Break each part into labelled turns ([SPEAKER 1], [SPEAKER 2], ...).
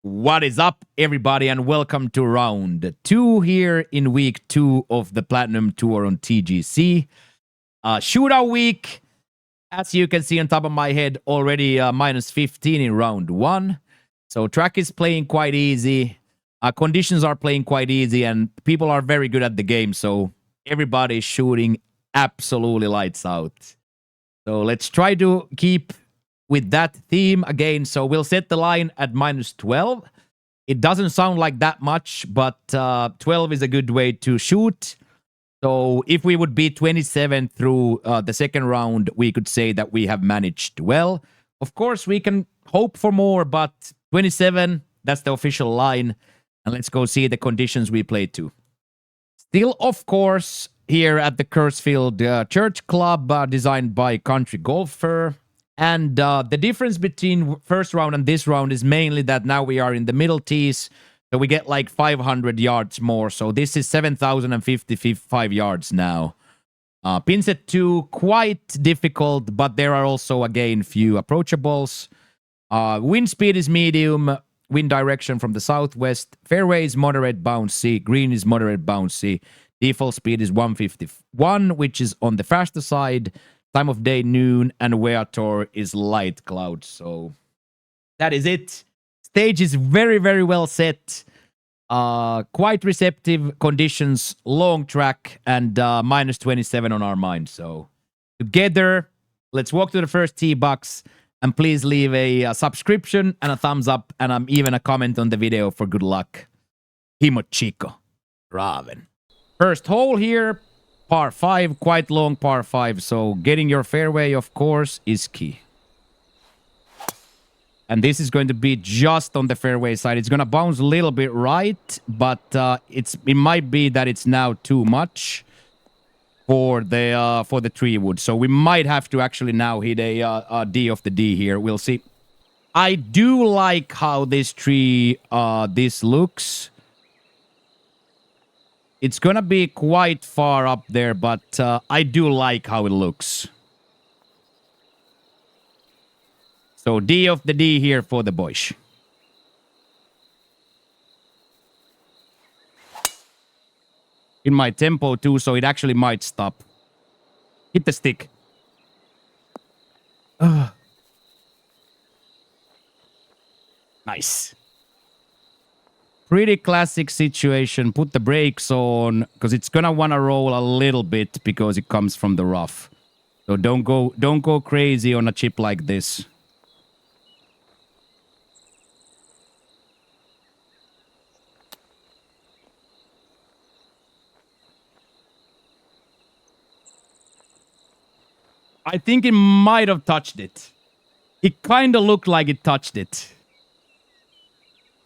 [SPEAKER 1] What is up, everybody, and welcome to round 2 here in week 2 of the Platinum Tour on TGC. Shootout week, as you can see on top of my head, already minus 15 in round 1. So track is playing quite easy. Conditions are playing quite easy, and people are very good at the game. So everybody is shooting absolutely lights out. So let's try to keep with that theme again. So we'll set the line at minus 12. It doesn't sound like that much, but 12 is a good way to shoot. So if we would be 27 through the second round, we could say that we have managed well. Of course, we can hope for more, but 27, that's the official line. And let's go see the conditions we played to. Still, of course, here at the Kursfield Church Club, designed by Country Golfer. And the difference between first round and this round is mainly that now we are in the middle tees, so we get like 500 yards more. So this is 7,055 yards now. Pins at 2, quite difficult, but there are also, again, few approachables. Wind speed is medium, wind direction from the southwest. Fairway is moderate bouncy, green is moderate bouncy. Default speed is 151, which is on the faster side. Time of day, noon, and Weator is light clouds. So that is it. Stage is very, very well set. Quite receptive conditions, long track, and minus 27 on our mind. So together, let's walk to the first tee box, and please leave a subscription and a thumbs up, and even a comment on the video for good luck. Himo Chico. Raven. First hole here. Par 5, quite long par 5, so getting your fairway, of course, is key. And this is going to be just on the fairway side. It's going to bounce a little bit right, but it might be that it's now too much for the tree wood. So we might have to actually now hit a D of the D here. We'll see. I do like how this tree, this looks. It's going to be quite far up there, but I do like how it looks. So D of the D here for the boys. In my tempo too, so it actually might stop. Hit the stick. Nice. Pretty classic situation. Put the brakes on, because it's gonna wanna roll a little bit because it comes from the rough. So don't go crazy on a chip like this. I think it might have touched it. It kind of looked like it touched it.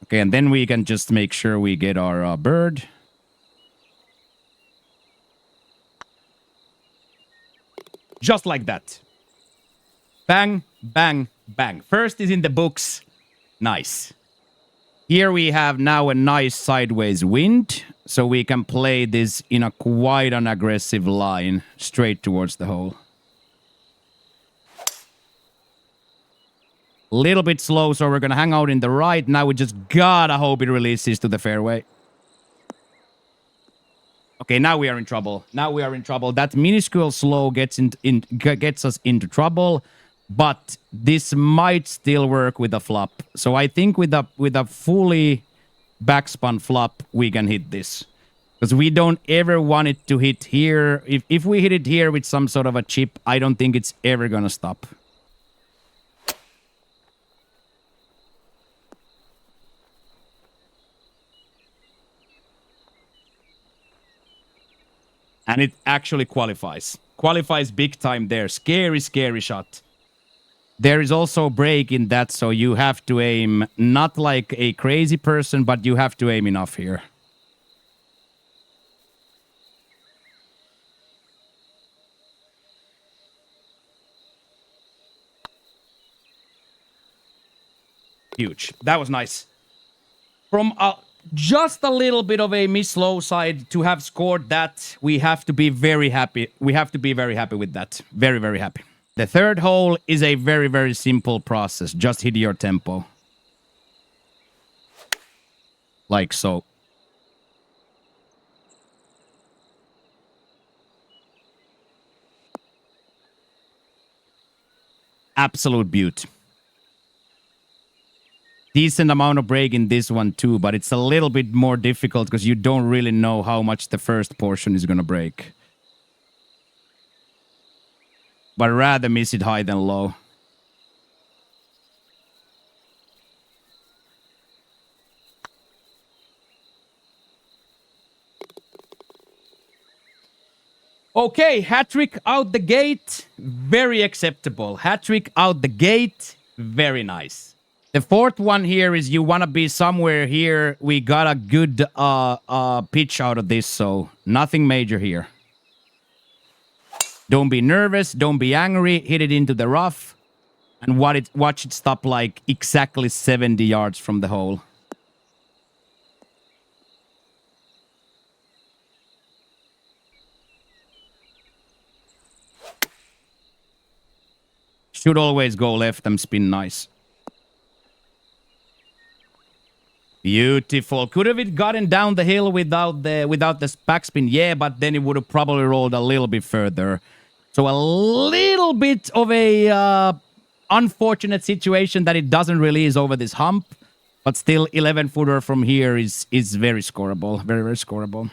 [SPEAKER 1] Okay, and then we can just make sure we get our bird. Just like that. Bang, bang, bang. First is in the books. Nice. Here we have now a nice sideways wind, so we can play this in a quite an aggressive line straight towards the hole. Little bit slow, so we're gonna hang out in the right. Now we just gotta hope it releases to the fairway. Okay, now we are in trouble. Now we are in trouble. That minuscule slow gets us into trouble, but this might still work with a flop. So I think with a fully backspun flop, we can hit this. Because we don't ever want it to hit here. If we hit it here with some sort of a chip, I don't think it's ever gonna stop. And it actually qualifies. Qualifies big time there. Scary, scary shot. There is also break in that, so you have to aim not like a crazy person, but you have to aim enough here. Huge. That was nice. From just a little bit of a miss low side to have scored that, we have to be very happy. We have to be very happy with that. Very, very happy. The third hole is a very, very simple process. Just hit your tempo. Like so. Absolute beaut. Decent amount of break in this one too, but it's a little bit more difficult because you don't really know how much the first portion is gonna break. But rather miss it high than low. Okay, hat-trick out the gate. Very acceptable. Hat-trick out the gate. Very nice. The fourth one here is you want to be somewhere here. We got a good pitch out of this, so nothing major here. Don't be nervous. Don't be angry. Hit it into the rough. And watch it stop like exactly 70 yards from the hole. Should always go left and spin nice. Beautiful. Could have it gotten down the hill without the backspin? Yeah, but then it would have probably rolled a little bit further. So a little bit of a unfortunate situation that it doesn't release over this hump, but still 11-footer from here is very scoreable. Very, very scoreable.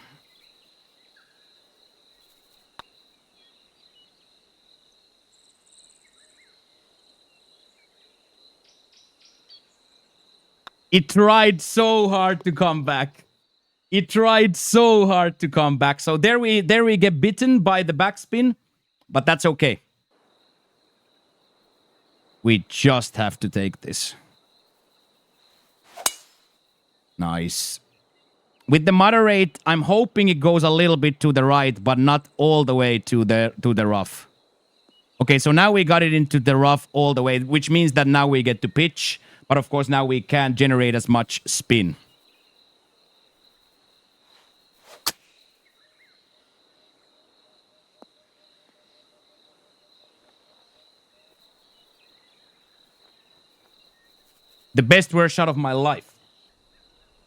[SPEAKER 1] It tried so hard to come back. It tried so hard to come back. So there we get bitten by the backspin, but that's okay. We just have to take this. Nice. With the moderate, I'm hoping it goes a little bit to the right, but not all the way to the rough. Okay, so now we got it into the rough all the way, which means that now we get to pitch. But of course, now we can't generate as much spin. The best worst shot of my life.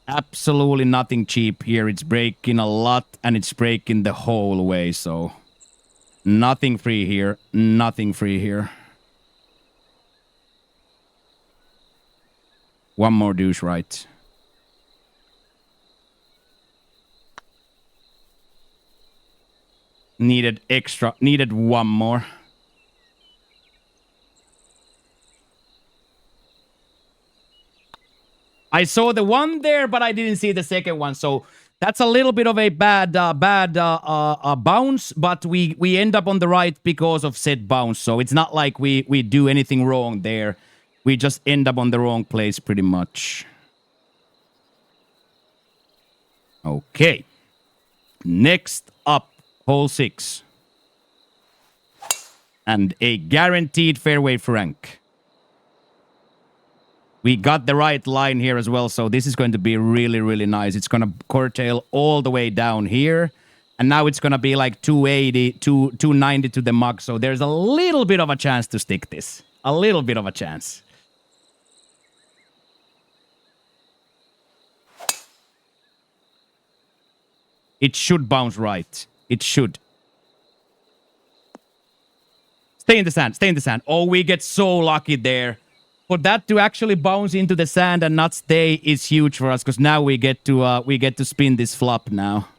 [SPEAKER 1] Absolutely nothing cheap here. It's breaking a lot, and it's breaking the whole way, so... Nothing free here. Nothing free here. One more douche right. Needed extra. Needed one more. I saw the one there, but I didn't see the second one. So that's a little bit of a bad bounce, but we end up on the right because of said bounce. So it's not like we do anything wrong there. We just end up on the wrong place pretty much. Okay. Next up, hole 6. And a guaranteed fairway Frank. We got the right line here as well, so this is going to be really, really nice. It's going to curtail all the way down here. And now it's going to be like 280, 290 to the mug. So there's a little bit of a chance to stick this. A little bit of a chance. It should bounce right. It should. Stay in the sand. Stay in the sand. Oh, we get so lucky there. For that to actually bounce into the sand and not stay is huge for us, because now we get to spin this flop now.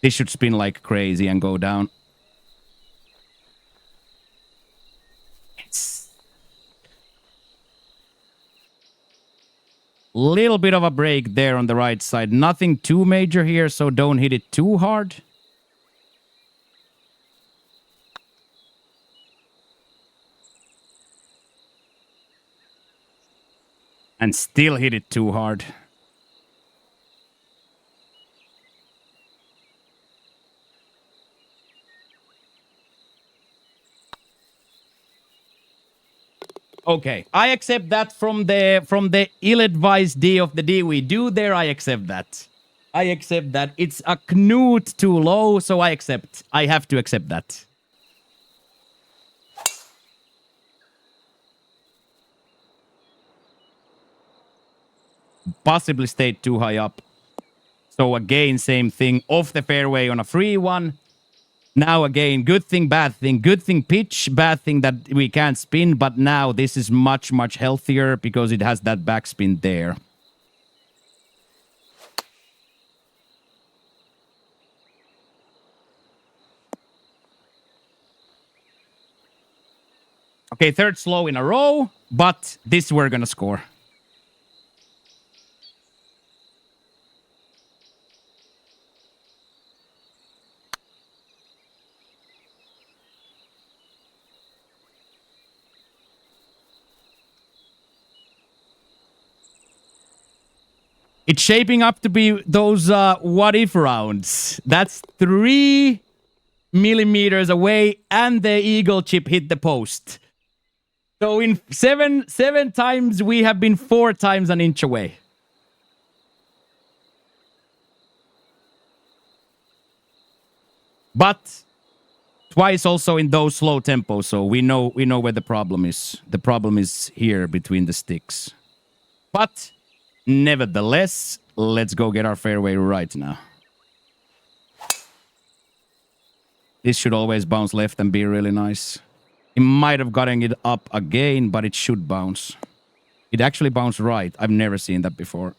[SPEAKER 1] This should spin like crazy and go down. It's little bit of a break there on the right side. Nothing too major here, so don't hit it too hard. And still hit it too hard. Okay, I accept that from the ill-advised D of the D we do there. I accept that. I accept that. It's a knut too low, so I accept. I have to accept that. possibly stayed too high up. So again, same thing. Off the fairway on a free one. Now again, good thing, bad thing. Good thing pitch, bad thing that we can't spin. But now this is much, much healthier because it has that backspin there. Okay, third slow in a row, but this we're gonna score. It's shaping up to be those what if rounds. That's 3 millimeters away, and the eagle chip hit the post. So in seven times, we have been 4 times an inch away. But twice also in those slow tempos, so we know where the problem is. The problem is here between the sticks. But nevertheless, let's go get our fairway right now. This should always bounce left and be really nice. It might have gotten it up again, but it should bounce. It actually bounced right. I've never seen that before.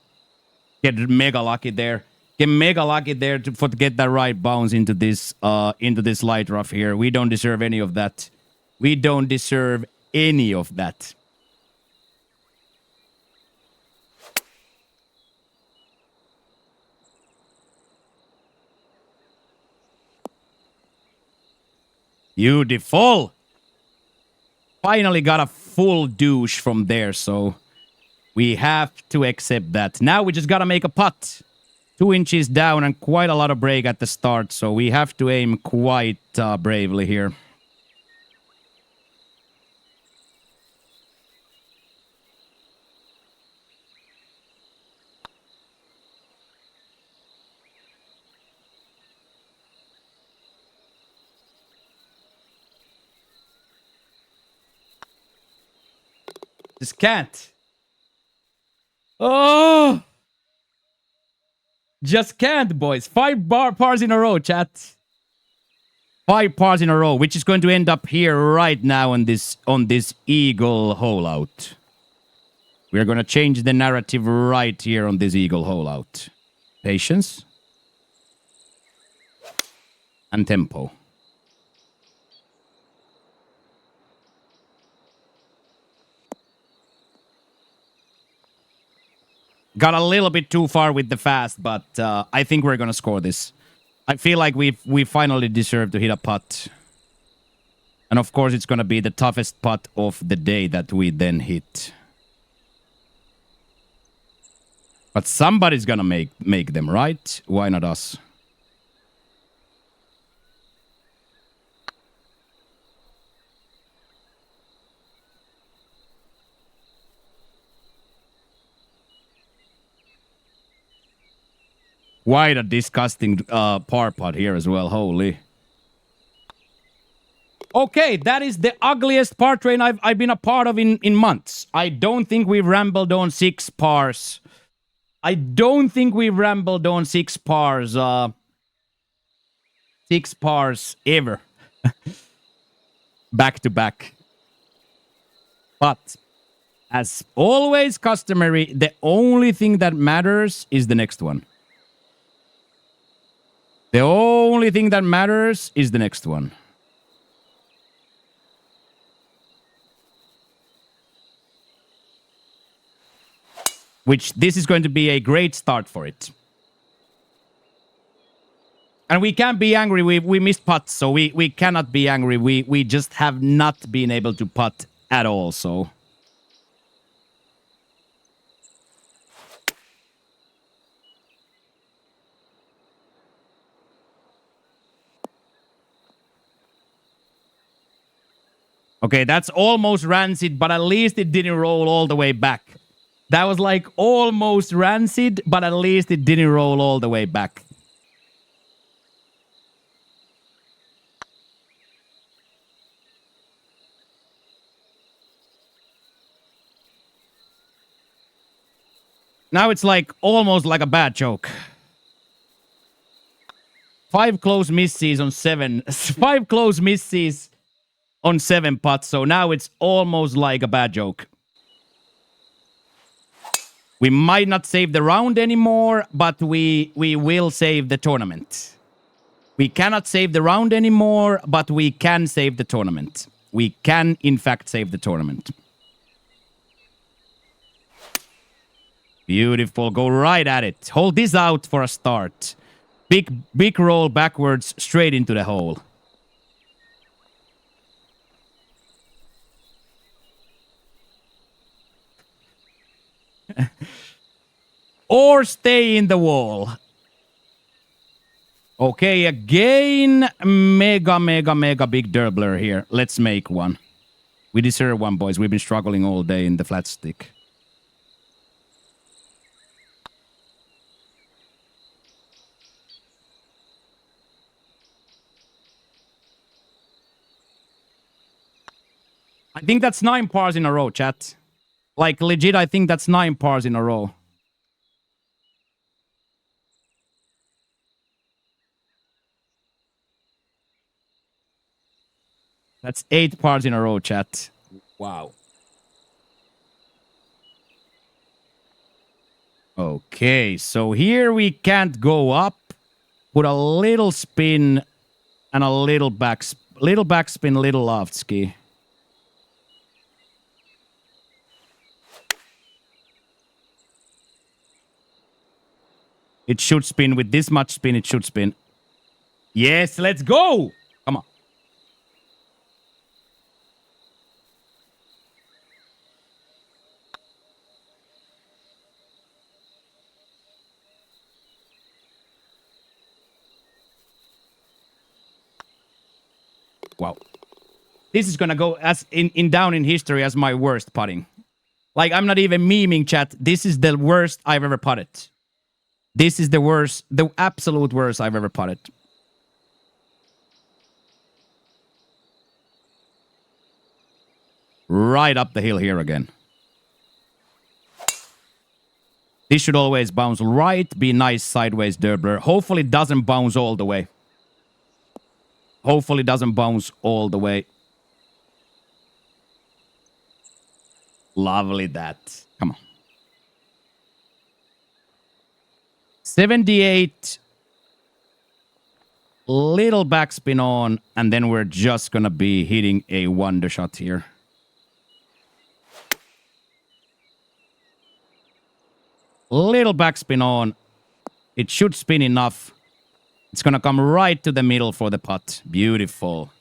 [SPEAKER 1] Get mega lucky there. Get mega lucky there to get that right bounce into this light rough here. We don't deserve any of that. We don't deserve any of that. Beautiful. Finally got a full douche from there, so we have to accept that. Now we just gotta make a putt. 2 inches down and quite a lot of break at the start, so we have to aim quite bravely here. Just can't. Oh! Just can't, boys. 5 pars in a row, chat. 5 pars in a row, which is going to end up here right now on this eagle hole out. We're going to change the narrative right here on this eagle hole out. Patience. And tempo. Got a little bit too far with the fast, but I think we're going to score this. I feel like we finally deserve to hit a putt. And of course, it's going to be the toughest putt of the day that we then hit. But somebody's going to make them, right? Why not us? Quite a disgusting par putt here as well. Holy. Okay, that is the ugliest par train I've been a part of in months. I don't think we've rambled on 6 pars. I don't think we've rambled on 6 pars. 6 pars ever. Back to back. But as always customary, the only thing that matters is the next one. The only thing that matters is the next one. Which this is going to be a great start for it. And we can't be angry. We missed putts, so we cannot be angry. We just have not been able to putt at all, so... Okay, that's almost rancid, but at least it didn't roll all the way back. That was like almost rancid, but at least it didn't roll all the way back. Now it's like almost like a bad joke. 5 close misses on 7. 5 close misses on 7 putts. So now it's almost like a bad joke. We might not save the round anymore, but we will save the tournament. We cannot save the round anymore, but we can save the tournament. We can, in fact, save the tournament. Beautiful. Go right at it. Hold this out for a start. Big roll backwards, straight into the hole. Or stay in the wall. Okay, again, mega big dirbler here. Let's make one. We deserve one, boys. We've been struggling all day in the flat stick. I think that's 9 pars in a row, chat. Like, legit, I think that's 9 pars in a row. That's 8 pars in a row, chat. Wow. Okay, so here we can't go up. Put a little spin and a little backspin, little loft ski. It should spin. With this much spin, it should spin. Yes, let's go! Come on. Wow. This is gonna go as in down in history as my worst putting. Like, I'm not even memeing, chat. This is the worst I've ever putted. This is the worst, the absolute worst I've ever putted. Right up the hill here again. This should always bounce right, be nice sideways dirbler. Hopefully it doesn't bounce all the way. Hopefully it doesn't bounce all the way. Lovely that. Come on. 78. Little backspin on, and then we're just gonna be hitting a wonder shot here. Little backspin on. It should spin enough. It's gonna come right to the middle for the putt. Beautiful.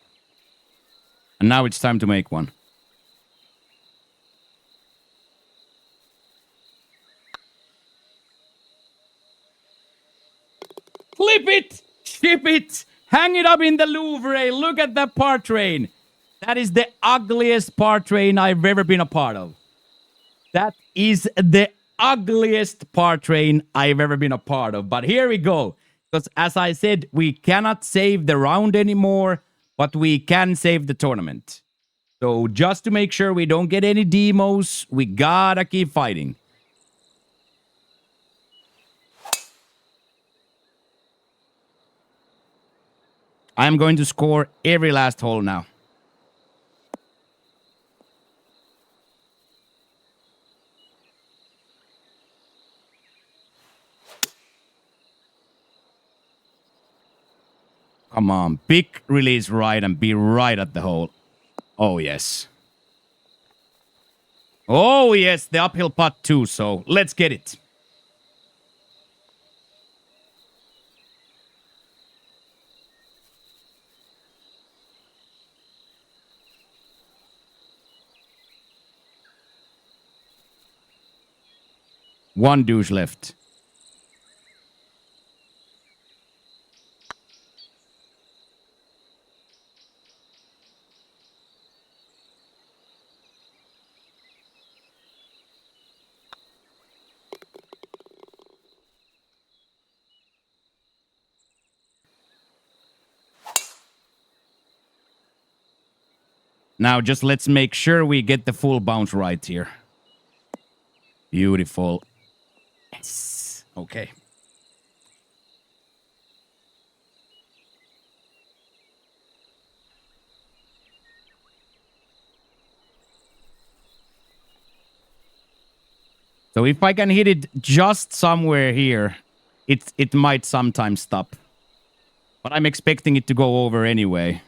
[SPEAKER 1] And now it's time to make one. Flip it! Ship it! Hang it up in the Louvre! Look at that par train! That is the ugliest par train I've ever been a part of. That is the ugliest par train I've ever been a part of. But here we go. Because as I said, we cannot save the round anymore, but we can save the tournament. So just to make sure we don't get any demos, we gotta keep fighting. I'm going to score every last hole now. Come on, big release right and be right at the hole. Oh, yes. Oh, yes, the uphill putt too, so let's get it. One douche left. Now just let's make sure we get the full bounce right here. Beautiful. Yes. Okay. So if I can hit it just somewhere here, it might sometimes stop. But I'm expecting it to go over anyway.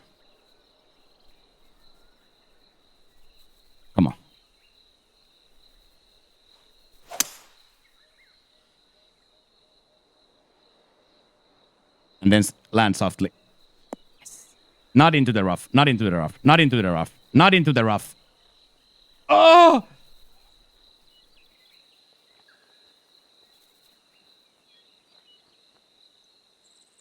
[SPEAKER 1] Come on. And then land softly. Not into the rough. Not into the rough. Not into the rough. Not into the rough. Oh!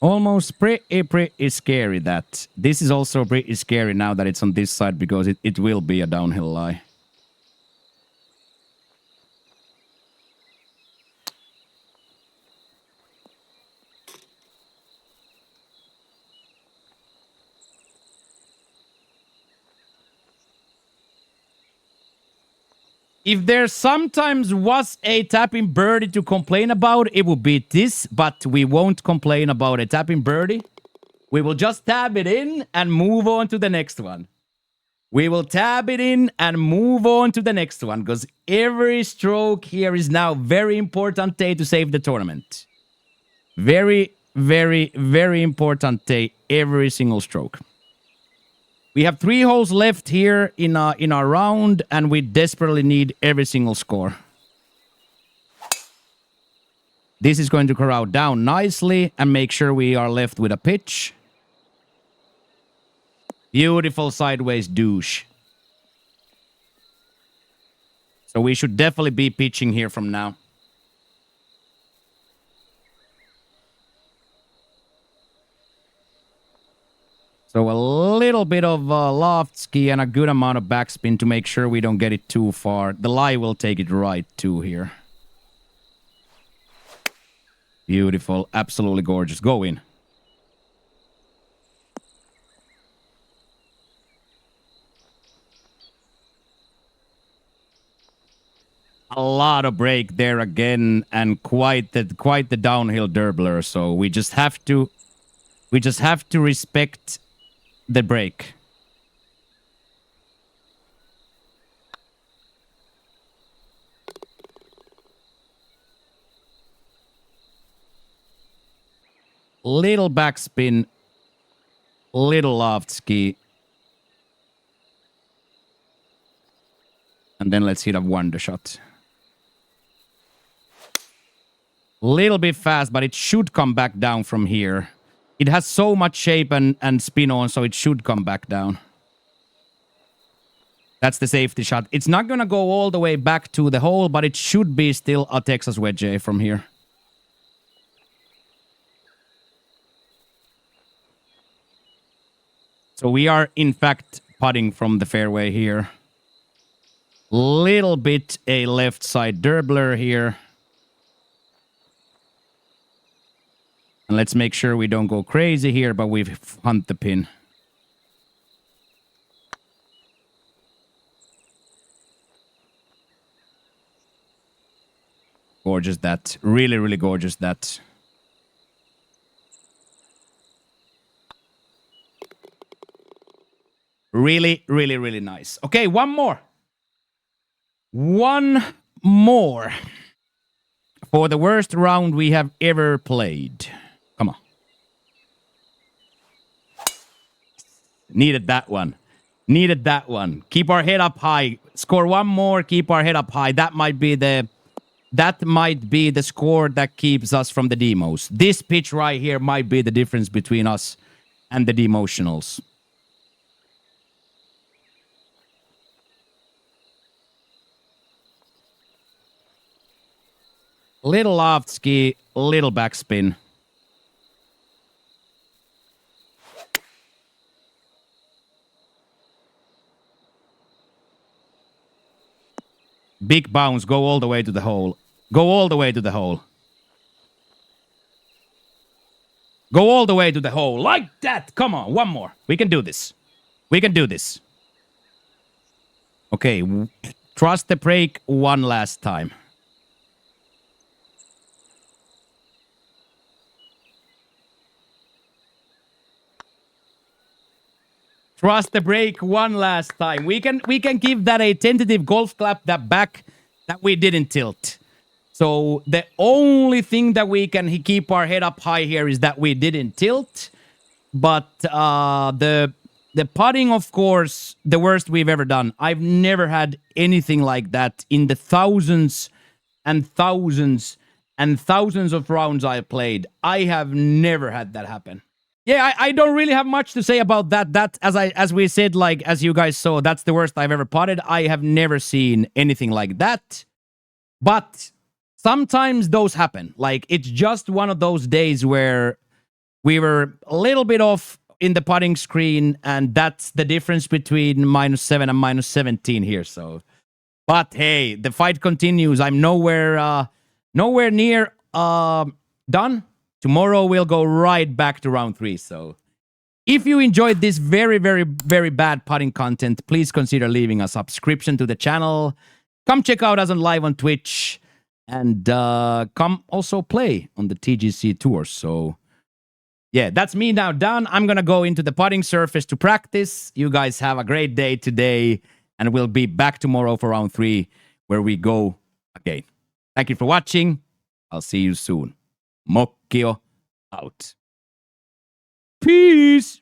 [SPEAKER 1] Almost pretty scary that. This is also pretty scary now that it's on this side because it will be a downhill lie. If there sometimes was a tapping birdie to complain about, it would be this, but we won't complain about a tapping birdie. We will just tab it in and move on to the next one. We will tab it in and move on to the next one because every stroke here is now very important day to save the tournament. Very, very, very important day, every single stroke. We have 3 holes left here in our round, and we desperately need every single score. This is going to corral down nicely and make sure we are left with a pitch. Beautiful sideways douche. So we should definitely be pitching here from now. So a little bit of loft ski and a good amount of backspin to make sure we don't get it too far. The lie will take it right too here. Beautiful. Absolutely gorgeous. Go in. A lot of break there again and quite the downhill dirbler. So we just have to respect the break. Little backspin, little loft ski. And then let's hit a wonder shot. Little bit fast, but it should come back down from here. It has so much shape and spin on, so it should come back down. That's the safety shot. It's not going to go all the way back to the hole, but it should be still a Texas wedge from here. So we are, in fact, putting from the fairway here. Little bit a left side dirbler here. And let's make sure we don't go crazy here, but we hunt the pin. Gorgeous that. Really, really gorgeous that. Really, really, really nice. Okay, one more. One more. For the worst round we have ever played. Come on. Needed that one. Needed that one. Keep our head up high. Score one more, keep our head up high. That might be the score that keeps us from the demos. This pitch right here might be the difference between us and the demotionals. Little loft ski, little backspin. Big bounce, go all the way to the hole. Go all the way to the hole. Go all the way to the hole. Like that. Come on, one more. We can do this. We can do this. Okay, trust the break one last time. Trust the break one last time. We can give that a tentative golf clap that back that we didn't tilt. So the only thing that we can keep our head up high here is that we didn't tilt. But the putting, of course, the worst we've ever done. I've never had anything like that in the thousands and thousands and thousands of rounds I played. I have never had that happen. Yeah, I don't really have much to say about that. That, as we said, like, as you guys saw, that's the worst I've ever putted. I have never seen anything like that. But sometimes those happen. Like, it's just one of those days where we were a little bit off in the putting screen, and that's the difference between -7 and -17 here. So, but hey, the fight continues. I'm nowhere near done. Tomorrow we'll go right back to round 3. So if you enjoyed this very, very, very bad putting content, please consider leaving a subscription to the channel. Come check out us on live on Twitch, and come also play on the TGC Tours. So yeah, that's me now done. I'm going to go into the putting surface to practice. You guys have a great day today, and we'll be back tomorrow for round 3, where we go again. Thank you for watching. I'll see you soon. Mokkio out. Peace.